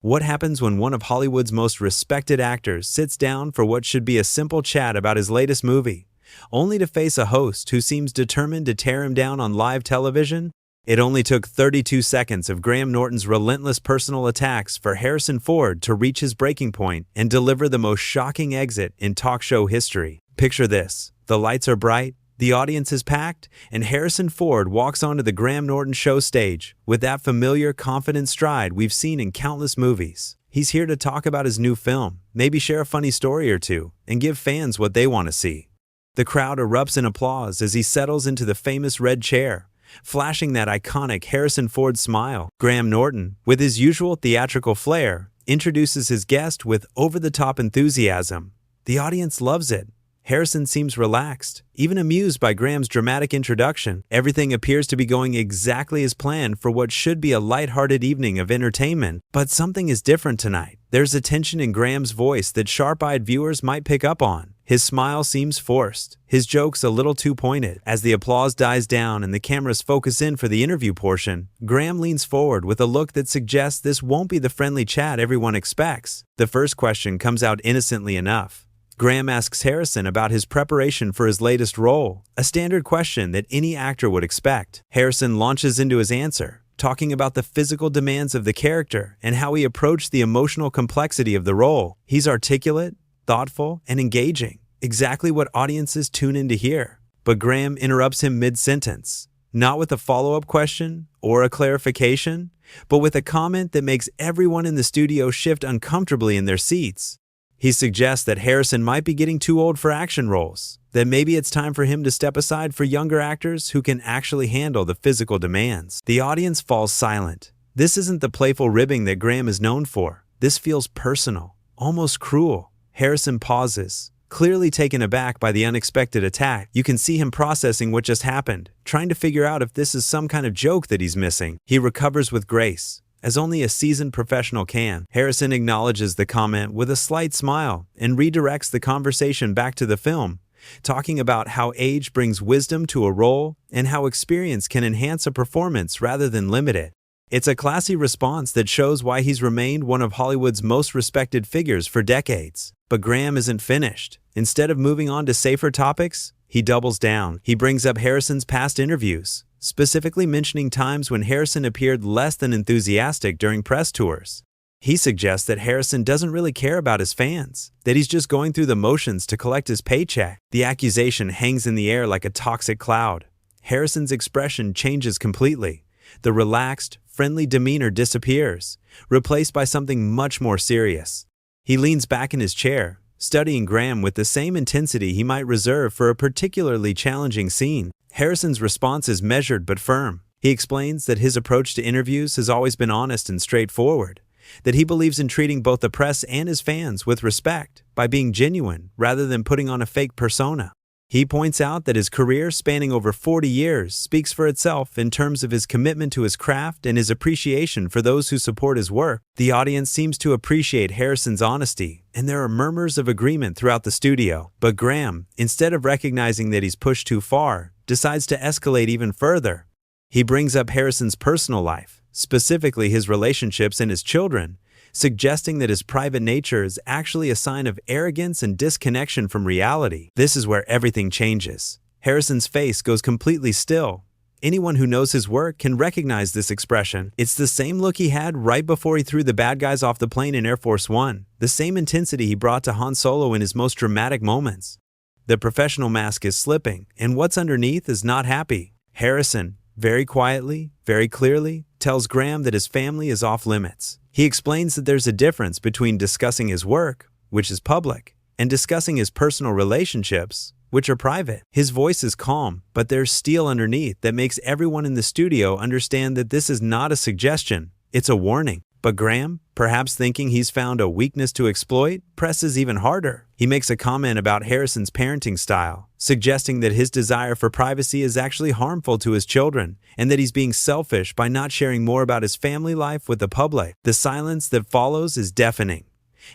What happens when one of Hollywood's most respected actors sits down for what should be a simple chat about his latest movie, only to face a host who seems determined to tear him down on live television? It only took 32 seconds of Graham Norton's relentless personal attacks for Harrison Ford to reach his breaking point and deliver the most shocking exit in talk show history. Picture this: the lights are bright, the audience is packed, and Harrison Ford walks onto the Graham Norton show stage with that familiar, confident stride we've seen in countless movies. He's here to talk about his new film, maybe share a funny story or two, and give fans what they want to see. The crowd erupts in applause as he settles into the famous red chair, flashing that iconic Harrison Ford smile. Graham Norton, with his usual theatrical flair, introduces his guest with over-the-top enthusiasm. The audience loves it. Harrison seems relaxed, even amused by Graham's dramatic introduction. Everything appears to be going exactly as planned for what should be a lighthearted evening of entertainment. But something is different tonight. There's a tension in Graham's voice that sharp-eyed viewers might pick up on. His smile seems forced, his jokes a little too pointed. As the applause dies down and the cameras focus in for the interview portion, Graham leans forward with a look that suggests this won't be the friendly chat everyone expects. The first question comes out innocently enough. Graham asks Harrison about his preparation for his latest role, a standard question that any actor would expect. Harrison launches into his answer, talking about the physical demands of the character and how he approached the emotional complexity of the role. He's articulate, thoughtful, and engaging, exactly what audiences tune in to hear. But Graham interrupts him mid-sentence, not with a follow-up question or a clarification, but with a comment that makes everyone in the studio shift uncomfortably in their seats. He suggests that Harrison might be getting too old for action roles, that maybe it's time for him to step aside for younger actors who can actually handle the physical demands. The audience falls silent. This isn't the playful ribbing that Graham is known for. This feels personal, almost cruel. Harrison pauses, clearly taken aback by the unexpected attack. You can see him processing what just happened, trying to figure out if this is some kind of joke that he's missing. He recovers with grace, as only a seasoned professional can. Harrison acknowledges the comment with a slight smile and redirects the conversation back to the film, talking about how age brings wisdom to a role and how experience can enhance a performance rather than limit it. It's a classy response that shows why he's remained one of Hollywood's most respected figures for decades. But Graham isn't finished. Instead of moving on to safer topics, he doubles down. He brings up Harrison's past interviews, specifically mentioning times when Harrison appeared less than enthusiastic during press tours. He suggests that Harrison doesn't really care about his fans, that he's just going through the motions to collect his paycheck. The accusation hangs in the air like a toxic cloud. Harrison's expression changes completely. The relaxed, friendly demeanor disappears, replaced by something much more serious. He leans back in his chair, studying Graham with the same intensity he might reserve for a particularly challenging scene. Harrison's response is measured but firm. He explains that his approach to interviews has always been honest and straightforward, that he believes in treating both the press and his fans with respect by being genuine rather than putting on a fake persona. He points out that his career spanning over 40 years speaks for itself in terms of his commitment to his craft and his appreciation for those who support his work. The audience seems to appreciate Harrison's honesty, and there are murmurs of agreement throughout the studio. But Graham, instead of recognizing that he's pushed too far, decides to escalate even further. He brings up Harrison's personal life, specifically his relationships and his children, suggesting that his private nature is actually a sign of arrogance and disconnection from reality. This is where everything changes. Harrison's face goes completely still. Anyone who knows his work can recognize this expression. It's the same look he had right before he threw the bad guys off the plane in Air Force One, the same intensity he brought to Han Solo in his most dramatic moments. The professional mask is slipping, and what's underneath is not happy. Harrison, very quietly, very clearly, tells Graham that his family is off limits. He explains that there's a difference between discussing his work, which is public, and discussing his personal relationships, which are private. His voice is calm, but there's steel underneath that makes everyone in the studio understand that this is not a suggestion, it's a warning. But Graham, perhaps thinking he's found a weakness to exploit, presses even harder. He makes a comment about Harrison's parenting style, suggesting that his desire for privacy is actually harmful to his children, and that he's being selfish by not sharing more about his family life with the public. The silence that follows is deafening.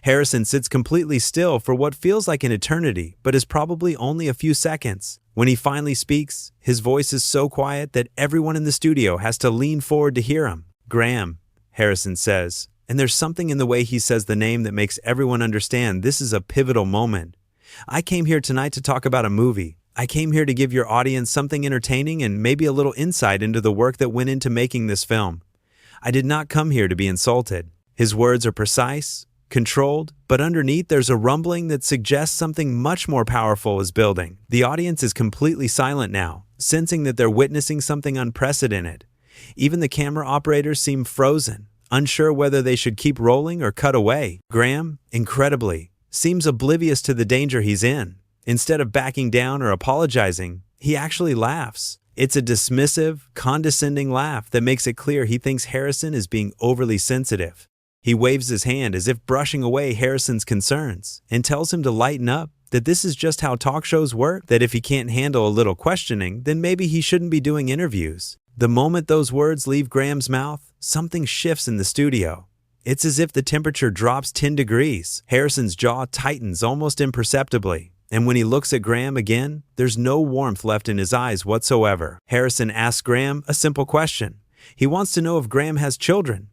Harrison sits completely still for what feels like an eternity, but is probably only a few seconds. When he finally speaks, his voice is so quiet that everyone in the studio has to lean forward to hear him. "Graham," Harrison says, and there's something in the way he says the name that makes everyone understand this is a pivotal moment. I came here tonight to talk about a movie. I came here to give your audience something entertaining and maybe a little insight into the work that went into making this film. I did not come here to be insulted. His words are precise, controlled, but underneath there's a rumbling that suggests something much more powerful is building. The audience is completely silent now, sensing that they're witnessing something unprecedented. Even the camera operators seem frozen, unsure whether they should keep rolling or cut away. Graham, incredibly, seems oblivious to the danger he's in. Instead of backing down or apologizing, he actually laughs. It's a dismissive, condescending laugh that makes it clear he thinks Harrison is being overly sensitive. He waves his hand as if brushing away Harrison's concerns and tells him to lighten up, that this is just how talk shows work, that if he can't handle a little questioning, then maybe he shouldn't be doing interviews. The moment those words leave Graham's mouth, something shifts in the studio. It's as if the temperature drops 10 degrees. Harrison's jaw tightens almost imperceptibly, and when he looks at Graham again, there's no warmth left in his eyes whatsoever. Harrison asks Graham a simple question. He wants to know if Graham has children.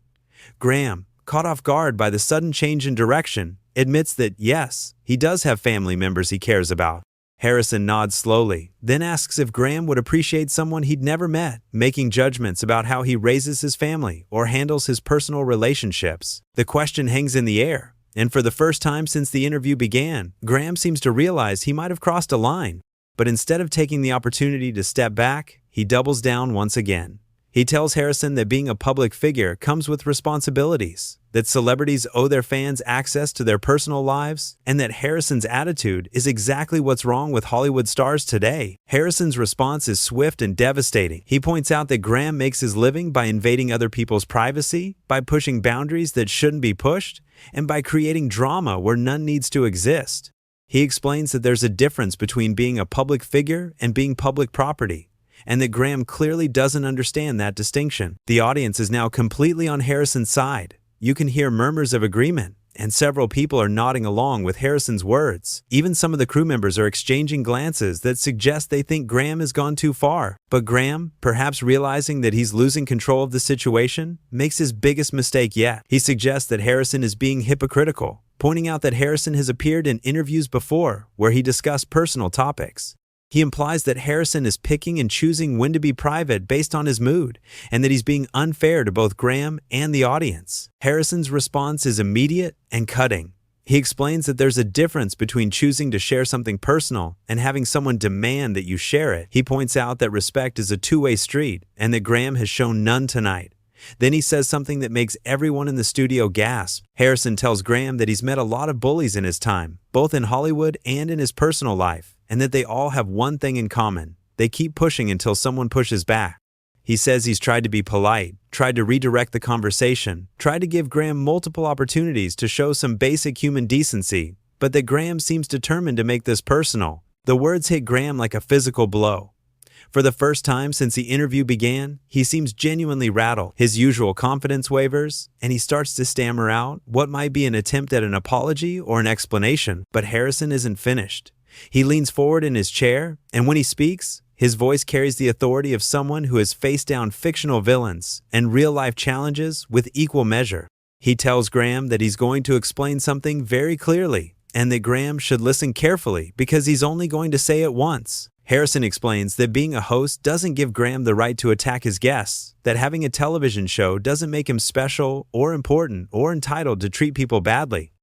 Graham, caught off guard by the sudden change in direction, admits that yes, he does have family members he cares about. Harrison nods slowly, then asks if Graham would appreciate someone he'd never met, making judgments about how he raises his family or handles his personal relationships. The question hangs in the air, and for the first time since the interview began, Graham seems to realize he might have crossed a line. But instead of taking the opportunity to step back, he doubles down once again. He tells Harrison that being a public figure comes with responsibilities, that celebrities owe their fans access to their personal lives, and that Harrison's attitude is exactly what's wrong with Hollywood stars today. Harrison's response is swift and devastating. He points out that Graham makes his living by invading other people's privacy, by pushing boundaries that shouldn't be pushed, and by creating drama where none needs to exist. He explains that there's a difference between being a public figure and being public property, and that Graham clearly doesn't understand that distinction. The audience is now completely on Harrison's side. You can hear murmurs of agreement, and several people are nodding along with Harrison's words. Even some of the crew members are exchanging glances that suggest they think Graham has gone too far. But Graham, perhaps realizing that he's losing control of the situation, makes his biggest mistake yet. He suggests that Harrison is being hypocritical, pointing out that Harrison has appeared in interviews before where he discussed personal topics. He implies that Harrison is picking and choosing when to be private based on his mood, and that he's being unfair to both Graham and the audience. Harrison's response is immediate and cutting. He explains that there's a difference between choosing to share something personal and having someone demand that you share it. He points out that respect is a two-way street, and that Graham has shown none tonight. Then he says something that makes everyone in the studio gasp. Harrison tells Graham that he's met a lot of bullies in his time, both in Hollywood and in his personal life, and that they all have one thing in common. They keep pushing until someone pushes back. He says he's tried to be polite, tried to redirect the conversation, tried to give Graham multiple opportunities to show some basic human decency, but that Graham seems determined to make this personal. The words hit Graham like a physical blow. For the first time since the interview began, he seems genuinely rattled. His usual confidence wavers, and he starts to stammer out what might be an attempt at an apology or an explanation. But Harrison isn't finished. He leans forward in his chair, and when he speaks, his voice carries the authority of someone who has faced down fictional villains and real-life challenges with equal measure. He tells Graham that he's going to explain something very clearly, and that Graham should listen carefully because he's only going to say it once. Harrison explains that being a host doesn't give Graham the right to attack his guests, that having a television show doesn't make him special or important or entitled to treat people badly.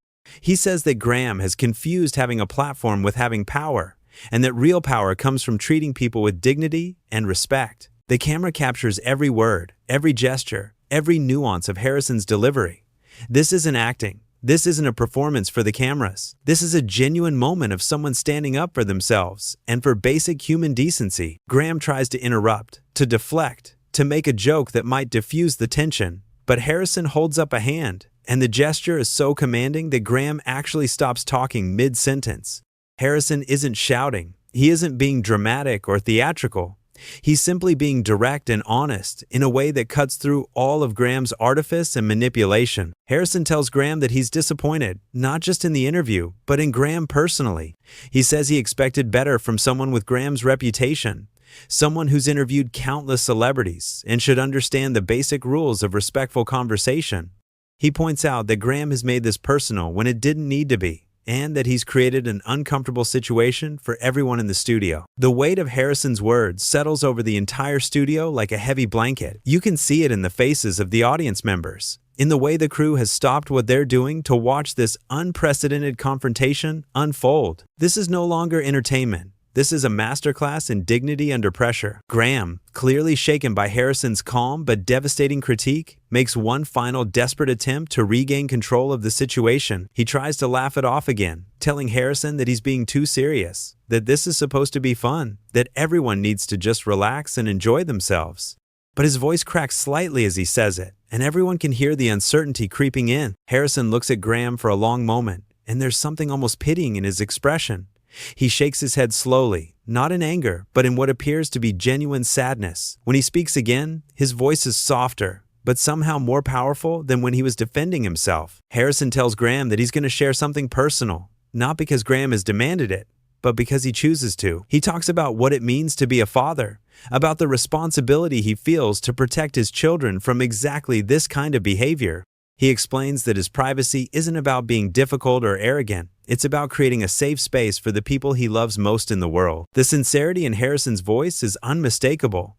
He says that Graham has confused having a platform with having power, and that real power comes from treating people with dignity and respect. The camera captures every word, every gesture, every nuance of Harrison's delivery. This isn't acting. This isn't a performance for the cameras. This is a genuine moment of someone standing up for themselves and for basic human decency. Graham tries to interrupt, to deflect, to make a joke that might diffuse the tension, but Harrison holds up a hand, and the gesture is so commanding that Graham actually stops talking mid-sentence. Harrison isn't shouting. He isn't being dramatic or theatrical. He's simply being direct and honest in a way that cuts through all of Graham's artifice and manipulation. Harrison tells Graham that he's disappointed, not just in the interview, but in Graham personally. He says he expected better from someone with Graham's reputation, someone who's interviewed countless celebrities and should understand the basic rules of respectful conversation. He points out that Graham has made this personal when it didn't need to be, and that he's created an uncomfortable situation for everyone in the studio. The weight of Harrison's words settles over the entire studio like a heavy blanket. You can see it in the faces of the audience members, in the way the crew has stopped what they're doing to watch this unprecedented confrontation unfold. This is no longer entertainment. This is a masterclass in dignity under pressure. Graham, clearly shaken by Harrison's calm but devastating critique, makes one final desperate attempt to regain control of the situation. He tries to laugh it off again, telling Harrison that he's being too serious, that this is supposed to be fun, that everyone needs to just relax and enjoy themselves. But his voice cracks slightly as he says it, and everyone can hear the uncertainty creeping in. Harrison looks at Graham for a long moment, and there's something almost pitying in his expression. He shakes his head slowly, not in anger, but in what appears to be genuine sadness. When he speaks again, his voice is softer, but somehow more powerful than when he was defending himself. Harrison tells Graham that he's going to share something personal, not because Graham has demanded it, but because he chooses to. He talks about what it means to be a father, about the responsibility he feels to protect his children from exactly this kind of behavior. He explains that his privacy isn't about being difficult or arrogant. It's about creating a safe space for the people he loves most in the world. The sincerity in Harrison's voice is unmistakable.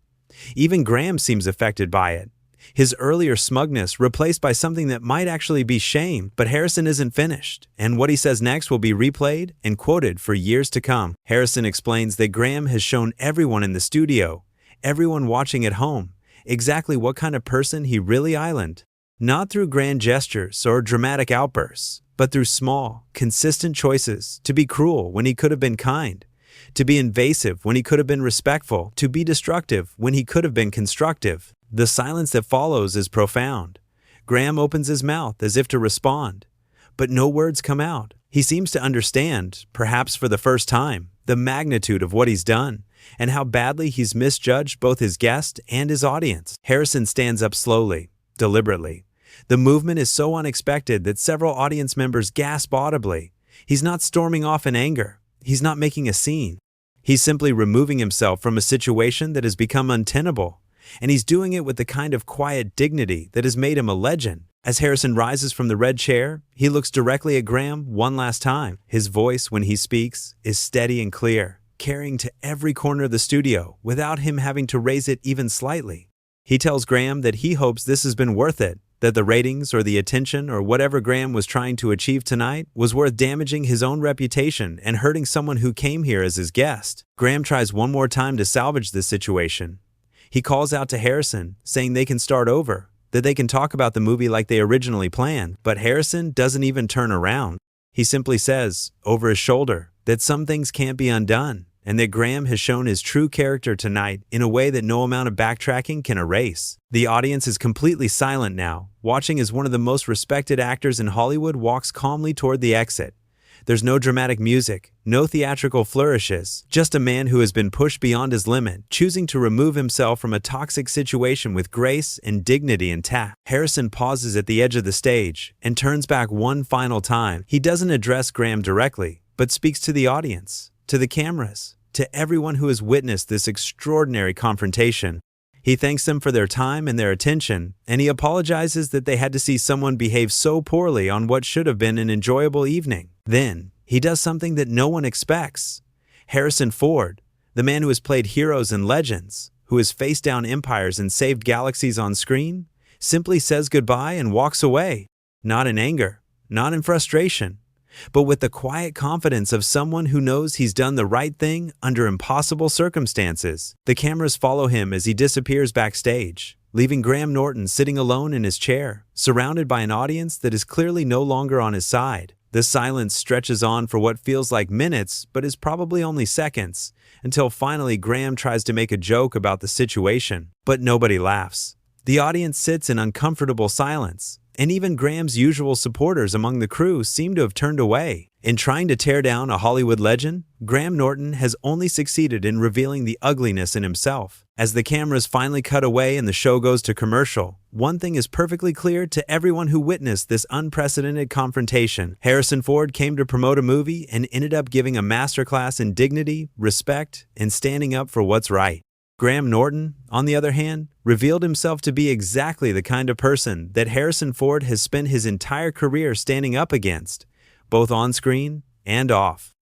Even Graham seems affected by it. His earlier smugness replaced by something that might actually be shame, but Harrison isn't finished, and what he says next will be replayed and quoted for years to come. Harrison explains that Graham has shown everyone in the studio, everyone watching at home, exactly what kind of person he really island. Not through grand gestures or dramatic outbursts, but through small, consistent choices to be cruel when he could have been kind, to be invasive when he could have been respectful, to be destructive when he could have been constructive. The silence that follows is profound. Graham opens his mouth as if to respond, but no words come out. He seems to understand, perhaps for the first time, the magnitude of what he's done and how badly he's misjudged both his guest and his audience. Harrison stands up slowly, deliberately. The movement is so unexpected that several audience members gasp audibly. He's not storming off in anger. He's not making a scene. He's simply removing himself from a situation that has become untenable. And he's doing it with the kind of quiet dignity that has made him a legend. As Harrison rises from the red chair, he looks directly at Graham one last time. His voice, when he speaks, is steady and clear, carrying to every corner of the studio without him having to raise it even slightly. He tells Graham that he hopes this has been worth it, that the ratings or the attention or whatever Graham was trying to achieve tonight was worth damaging his own reputation and hurting someone who came here as his guest. Graham tries one more time to salvage this situation. He calls out to Harrison, saying they can start over, that they can talk about the movie like they originally planned, but Harrison doesn't even turn around. He simply says, over his shoulder, that some things can't be undone, and that Graham has shown his true character tonight in a way that no amount of backtracking can erase. The audience is completely silent now, watching as one of the most respected actors in Hollywood walks calmly toward the exit. There's no dramatic music, no theatrical flourishes, just a man who has been pushed beyond his limit, choosing to remove himself from a toxic situation with grace and dignity intact. Harrison pauses at the edge of the stage and turns back one final time. He doesn't address Graham directly, but speaks to the audience, to the cameras, to everyone who has witnessed this extraordinary confrontation. He thanks them for their time and their attention, and he apologizes that they had to see someone behave so poorly on what should have been an enjoyable evening. Then, he does something that no one expects. Harrison Ford, the man who has played heroes and legends, who has faced down empires and saved galaxies on screen, simply says goodbye and walks away. Not in anger, not in frustration, but with the quiet confidence of someone who knows he's done the right thing under impossible circumstances. The cameras follow him as he disappears backstage, leaving Graham Norton sitting alone in his chair, surrounded by an audience that is clearly no longer on his side. The silence stretches on for what feels like minutes, but is probably only seconds, until finally Graham tries to make a joke about the situation. But nobody laughs. The audience sits in uncomfortable silence, and even Graham's usual supporters among the crew seem to have turned away. In trying to tear down a Hollywood legend, Graham Norton has only succeeded in revealing the ugliness in himself. As the cameras finally cut away and the show goes to commercial, one thing is perfectly clear to everyone who witnessed this unprecedented confrontation. Harrison Ford came to promote a movie and ended up giving a masterclass in dignity, respect, and standing up for what's right. Graham Norton, on the other hand, revealed himself to be exactly the kind of person that Harrison Ford has spent his entire career standing up against, both on screen and off.